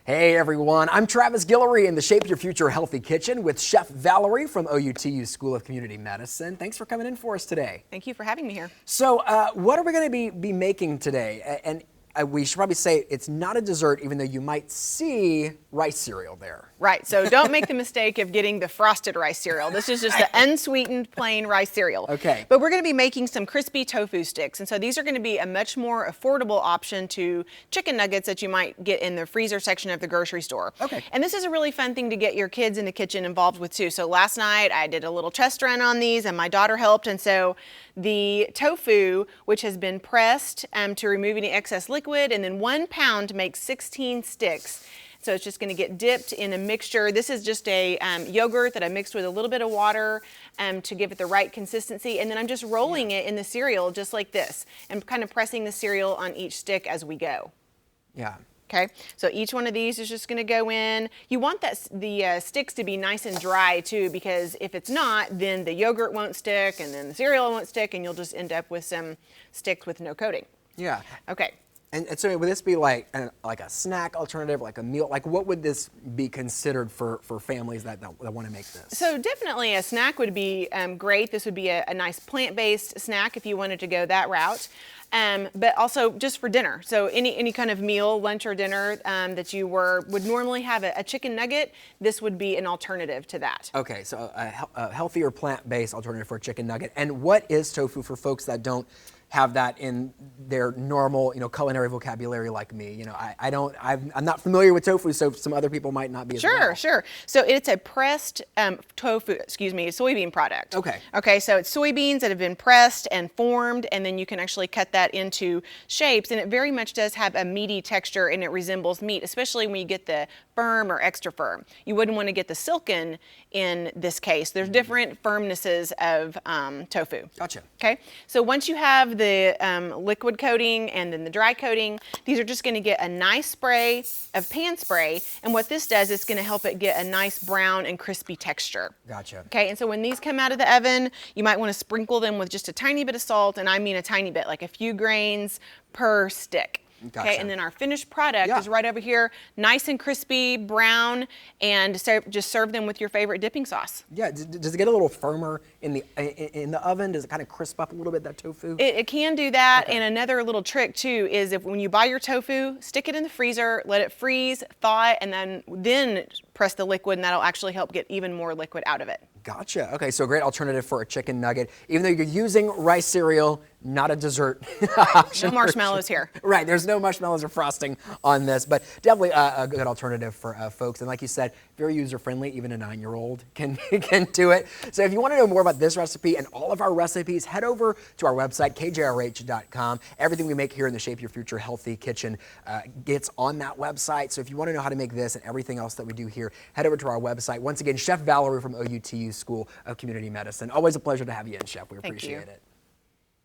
Hey everyone, I'm Travis Guillory in the Shape Your Future Healthy Kitchen with Chef Valerie from OUTU School of Community Medicine. Thanks for coming in for us today. Thank you for having me here. So what are we going to be making today? And we should probably say it's not a dessert, even though you might see rice cereal there. Right, so don't make the mistake of getting the frosted rice cereal. This is just the unsweetened plain rice cereal. Okay. But we're going to be making some crispy tofu sticks. And so these are going to be a much more affordable option to chicken nuggets that you might get in the freezer section of the grocery store. Okay. And this is a really fun thing to get your kids in the kitchen involved with too. So last night I did a little test run on these and my daughter helped. And so the tofu, which has been pressed to remove any excess liquid, and then 1 pound makes 16 sticks. So it's just going to get dipped in a mixture. This is just a yogurt that I mixed with a little bit of water to give it the right consistency. And then I'm just rolling it in the cereal just like this and kind of pressing the cereal on each stick as we go. Yeah. Okay, so each one of these is just going to go in. You want the sticks to be nice and dry too, because if it's not, then the yogurt won't stick and then the cereal won't stick and you'll just end up with some sticks with no coating. Yeah. Okay. And so would this be like a snack alternative, like a meal? Like what would this be considered for families that want to make this? So definitely a snack would be great. This would be a nice plant-based snack if you wanted to go that route. But also just for dinner. So any kind of meal, lunch or dinner that you would normally have a chicken nugget, this would be an alternative to that. Okay, so a healthier plant-based alternative for a chicken nugget. And what is tofu for folks that don't have that in their normal, culinary vocabulary like me? I'm not familiar with tofu, so some other people might not be as well. Sure. So it's a pressed soybean product. Okay. Okay, so it's soybeans that have been pressed and formed, and then you can actually cut that into shapes, and it very much does have a meaty texture, and it resembles meat, especially when you get the firm or extra firm. You wouldn't want to get the silken in this case. There's different firmnesses of tofu. Gotcha. Okay, so once you have the liquid coating and then the dry coating, these are just going to get a nice spray of pan spray, and what this does is going to help it get a nice brown and crispy texture. Gotcha. Okay, and so when these come out of the oven, you might want to sprinkle them with just a tiny bit of salt, and I mean a tiny bit, like a few grains per stick. Gotcha. Okay, and then our finished product is right over here, nice and crispy, brown, and just serve them with your favorite dipping sauce. Yeah, does it get a little firmer in the oven? Does it kind of crisp up a little bit, that tofu? It can do that, Okay. and another little trick too is when you buy your tofu, stick it in the freezer, let it freeze, thaw it, and then press the liquid, and that'll actually help get even more liquid out of it. Gotcha. Okay, so a great alternative for a chicken nugget. Even though you're using rice cereal, not a dessert option. No marshmallows here. Right, there's no marshmallows or frosting on this, but definitely a good alternative for folks. And like you said, very user-friendly, even a 9-year-old can do it. So if you want to know more about this recipe and all of our recipes, head over to our website, kjrh.com. Everything we make here in the Shape Your Future Healthy Kitchen gets on that website. So if you want to know how to make this and everything else that we do here, head over to our website. Once again, Chef Valerie from OUTU School of Community Medicine. Always a pleasure to have you in, Chef. We appreciate it.